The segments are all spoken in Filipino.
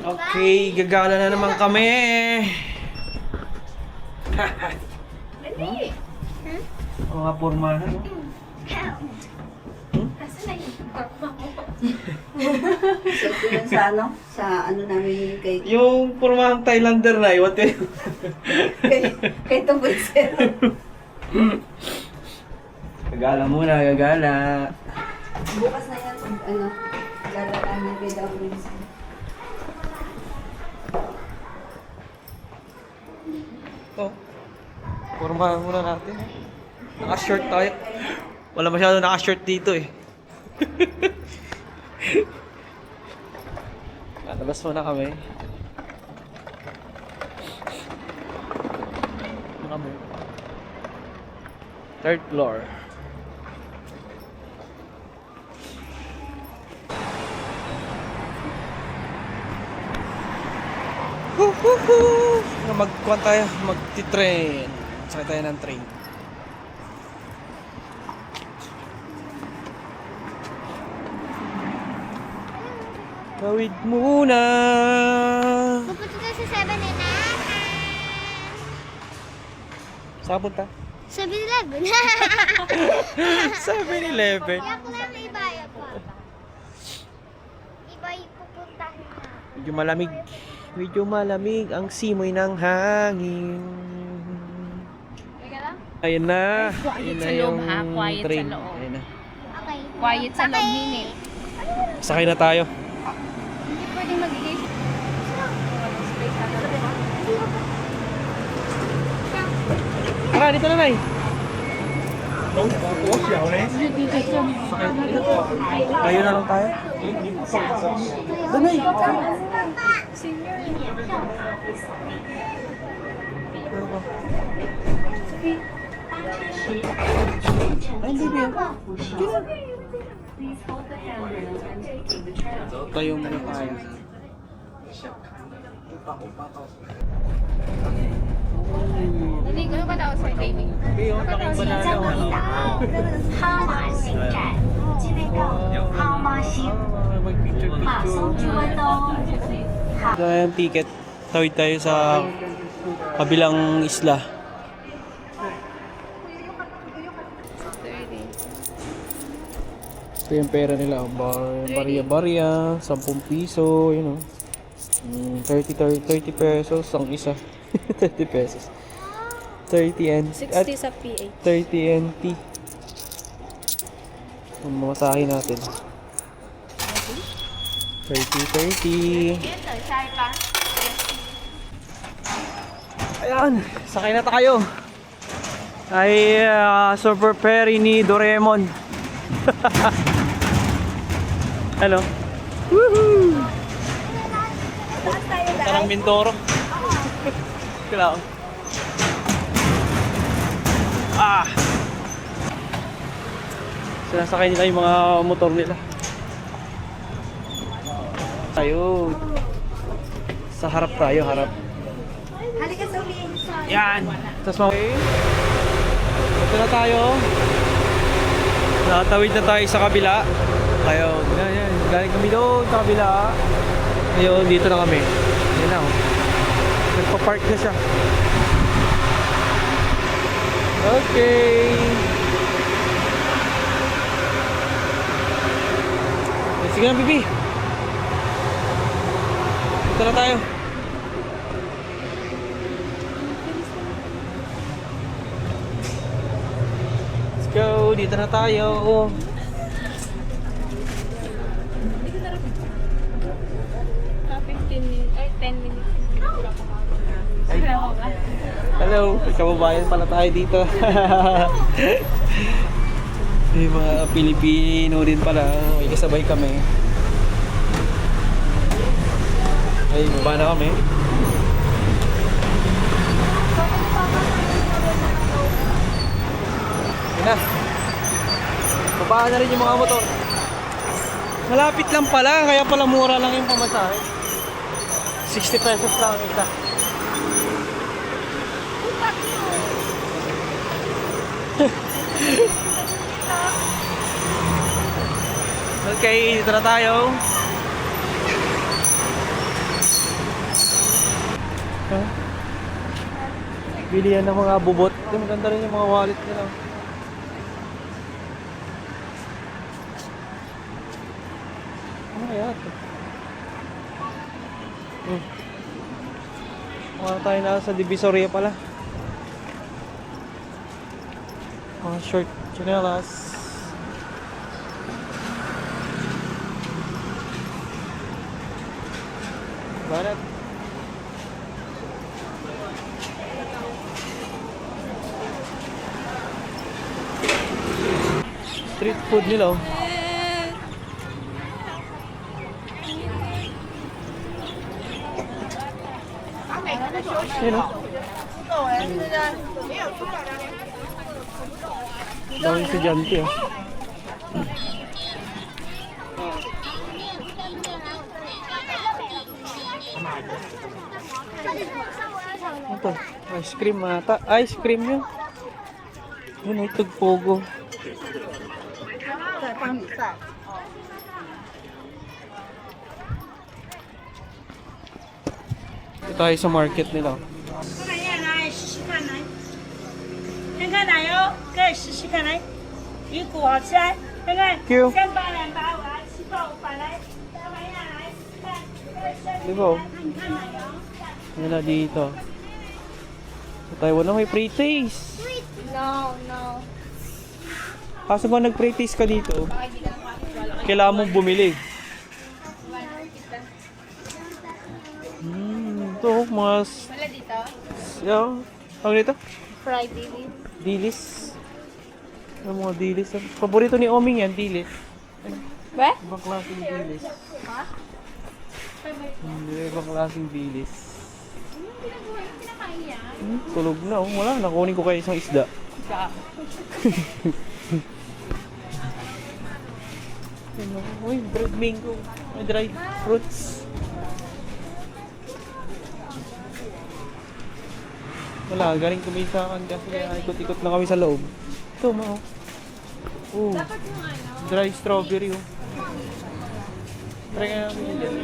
Okay, gagala na naman kami. Dali. Mga pormahan, no? Asa na yung forma mo? Sa ano namin kay Yung pormahang Thailander na, iwan tayo. kay Tuboy Zero. Gagala muna, gagala. Bukas na yan, ano, lalalaan niya kay Tuboy Zero. Oh. Pormahan muna natin. Naka-short tayo. Wala masyado naka-short dito eh. Labas muna kami. Ano kami? Third floor. Magkuhan tayo, magti-train. Sakay tayo ng train. Tawid muna. Pupunta tayo sa 7-Eleven. Saan punta? 7-Eleven. 7-Eleven. Kaya ko lang may bayad pa. Iba yung pupuntahin na. Medyo malamig. Medyo malamig ang simoy ng hangin. Teka lang. Ayun na. Quiet Ayun sa na loob, yung ha? Quiet sa train. loob. Ayun na. Okay. Quiet sa loob, Nini. Sakay na tayo. Hindi pwedeng magiging. Tara, dito na, Nay. Tayo na lang tayo. Doon, Nay. Ay, baby. Tayo muna tayo. Naligo na ba daw sa baby? Yung laking banana. 哈马新站，即被告哈马新，马松居温东。 Ito na yung ticket. Tawid tayo sa kabilang isla. Ito yung pera nila. Barya-barya. 10 piso. Yun o. 30 pesos ang isa. 30 pesos. 30 NT. 60 sa PA. 30 NT. Ang mamasahin natin. 30. Ayan, sakay na tayo. Ay super ferry ni Doraemon. Hello. Woohoo! Punta ng Mindoro. Kailangan. Sinasakay nila yung mga motor nila. Tayo. Sa harap tayo, harap. Halika sa uli. Yan. Tapos okay. Ito na tayo. Nakatawid na tayo sa kabila. Ayun. Yan. Galing kami doon sa kabila. Ayun, dito na kami. Yan na. Nagpa-park na siya. Okay. Sige na, Bibi. Dito na tayo. Let's go. Dito na tayo. Ah, 15 minutes. Ay, 10 minutes. Hello. Kababayan pala tayo dito. May mga Pilipino din pala. May kasabay kami. Ay, baba na kami. Yan na. Babaan na rin yung mga motor. Malapit lang pala, kaya pala mura lang yung pamasahe. 60 pesos lang ang isa. Okay, dito na tayo. Bili yan ng mga bubot. Ito, maganda rin yung mga wallet nila. Ano kaya ito? Mga tayo na sa Divisoria pala. Mga short chinelas. Banat. Street food nila oh. Ayun oh. Daming estudyante oh. Ito, ice cream ata. Ice cream yun. Yun, itog pogo. Ito tayo sa market nila. 来试试看，来，看看奶油，可以试试看，来，鱼骨好吃，来，看看， Q. 3把2把我来吃够5把来，来玩一下来，看，Di ba oh? 看你看奶油。 Ano na dito? Sa Taiwan na may pre-taste. No, no. Kaso ba nag-pre-taste ka dito? Kailangan mong bumili. Ito, mga... Wala dito? Ano dito? Fried baby. Dilis. Ano mga dilis? Paborito ni Oming yan, dilis. Ba? Ibang klaseng dilis. Hindi, ibang klaseng dilis. Tulog na oh. Wala, nakunin ko kayo isang isda. Uy, bread mango. May dried fruits. Wala, galing kami sa akin kasi kaya ikot-ikot na kami sa loob. Ito, ma oh. Dry strawberry oh. Try nga namin yun.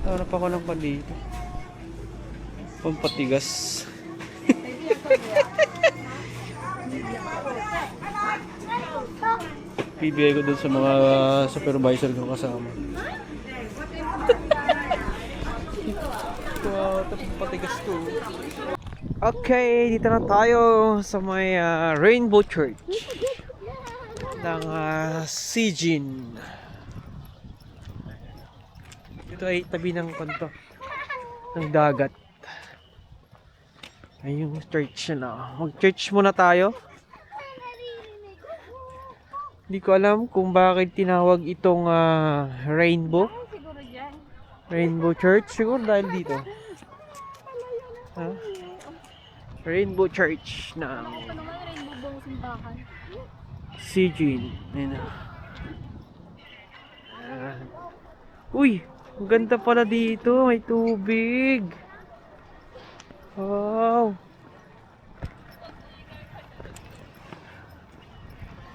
Hanap ako ng pan dito. Pampatigas. Bibigay ko dun sa mga supervisor ko kasama. Wow, patigas to. Okay, dito na tayo sa may Rainbow Church ng Sijin. Ito ay tabi ng kanto ng dagat. Ay yung church na. Mag-church muna tayo. Hindi ko alam kung bakit tinawag itong Rainbow. Siguro dyan. Rainbow Church. Siguro dahil dito. Ha? Rainbow Church na Ano naman rainbow bang simbahan? Sijin. Ayan na. Uy! Ang ganda pala dito. May tubig. Wow!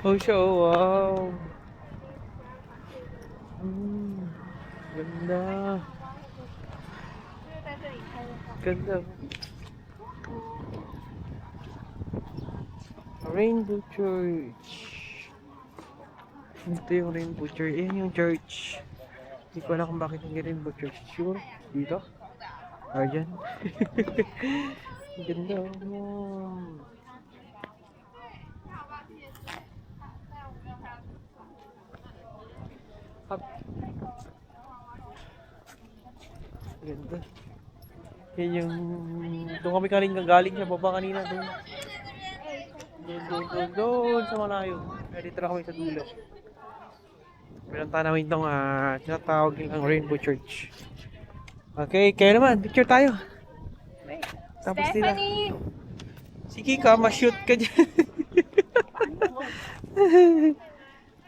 Oh siya, oh, wow! Ganda. Ganda. Rainbow Church. Ito yung Rainbow Church. Ayan yung church. Hindi ko alam kung bakit yung Rainbow Church. Sure? Dito? Or dyan? Ganda. Up. Ganda. Yan yung... Doon kami galing sa baba kanina. Doon sa malayo. Kaya dito na kami sa dulo. Pinunta namin itong tinatawag ang Rainbow Church. Okay, kaya naman, picture tayo. Tapos nila. Stephanie! Sige ka, ma-shoot ka dyan.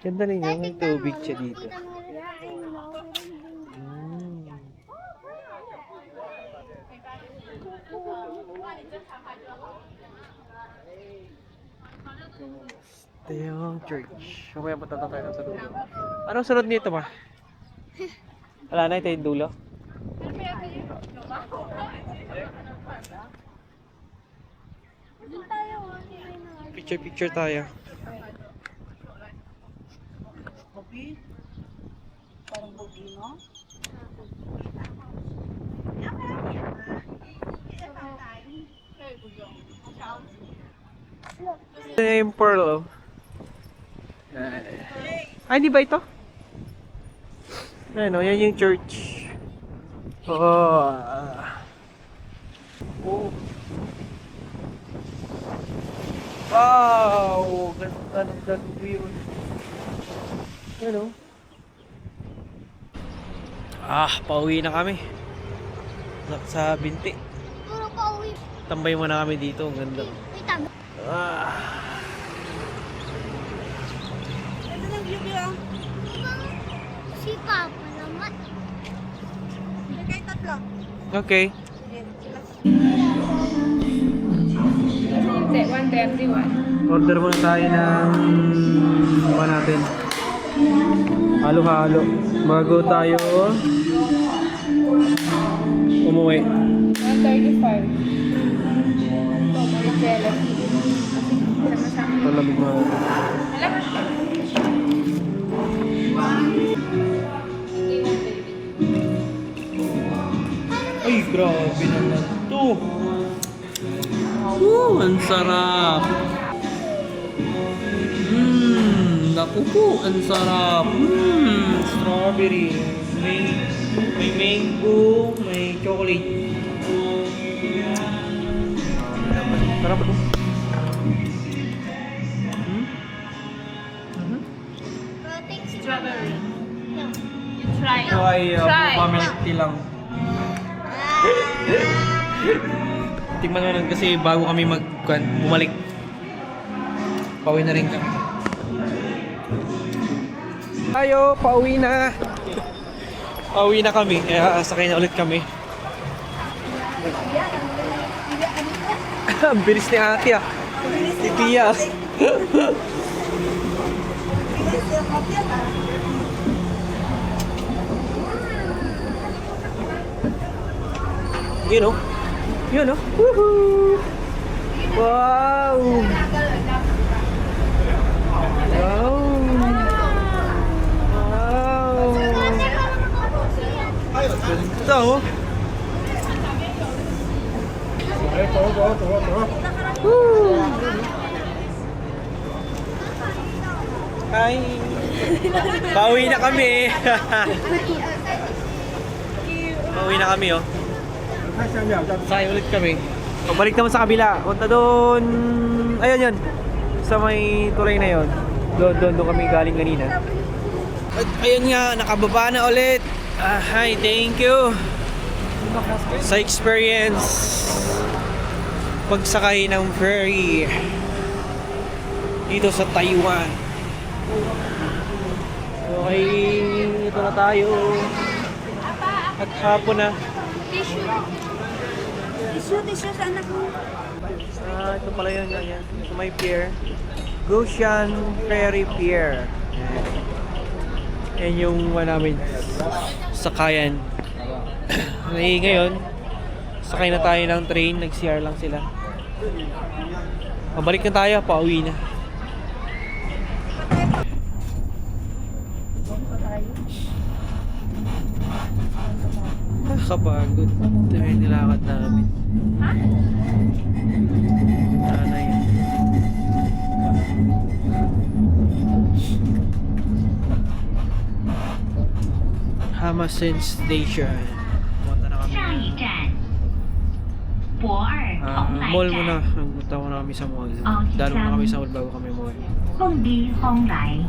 Ganda rin yun, may tubig siya dito. Ito yung church. Mamaya matata tayo sa dulo. Anong sunod nito ma? Wala na, ito yung dulo. Picture tayo. Parang bugi mo. Ito na yung pearl, oh. Ay, di ba ito? Ano, yan yung church. Oh. Oh. Wow! Ganda ng view. Ano? Pauwi na kami. Sa binti. Puro pauwi. Tambay muna kami dito. Ang ganda. May tama. Ito ng view ko. Si Papa naman. Kahit tatlo. Okay. 131. Order muna tayo ng ano natin. Halo-halo. Bago tayo umuwi. 135. Ito, Maricela. Sama-sama. Palamig mo. Ay, grabe naman to. Ang sarap. Naku po, ang sarap. Strawberry. May mango, may chocolate. Sarap ito. Strawberry. Try. Ito ay Try. milk tea lang. Tingnan mo lang kasi bago kami bumalik. Pauwi na rin kami. Tayo, pauwi na. Pauwi na kami. Kaya sakay na ulit kami. Ang bilis ni ate ah. Si Tia. Yun oh. Yun oh. Woohoo! Wow! Wow! Wow! Ganda oh. Woo! Hi! Pauwi na kami! Pauwi na kami oh. Sakay ulit kami. Pabalik naman sa kabila. Punta doon. Ayun yun. Sa may tulay na yun. Doon kami galing kanina. At ayun nga, nakababa na ulit. Hi, thank you. Sa experience pagsakay ng ferry dito sa Taiwan. Okay, ito na tayo. At hapon na. Tissue sa anak mo. Ito pala yun, yan. Ito may pier. Goshan Ferry Pier. Yan yung namin sakayan. Ngayon, sakay na tayo ng train. Nag-CR lang sila. Pabalik na tayo, pauwi na. Nakakapagod. Dahil nilakad namin. Sana yan. Hamasen Station. Punta na kami. 下一站，博尔蓬莱 Mall muna. 站， Punta muna kami sa mall. Dalo muna kami sa mall bago kami umuwi. 凤梨蓬莱。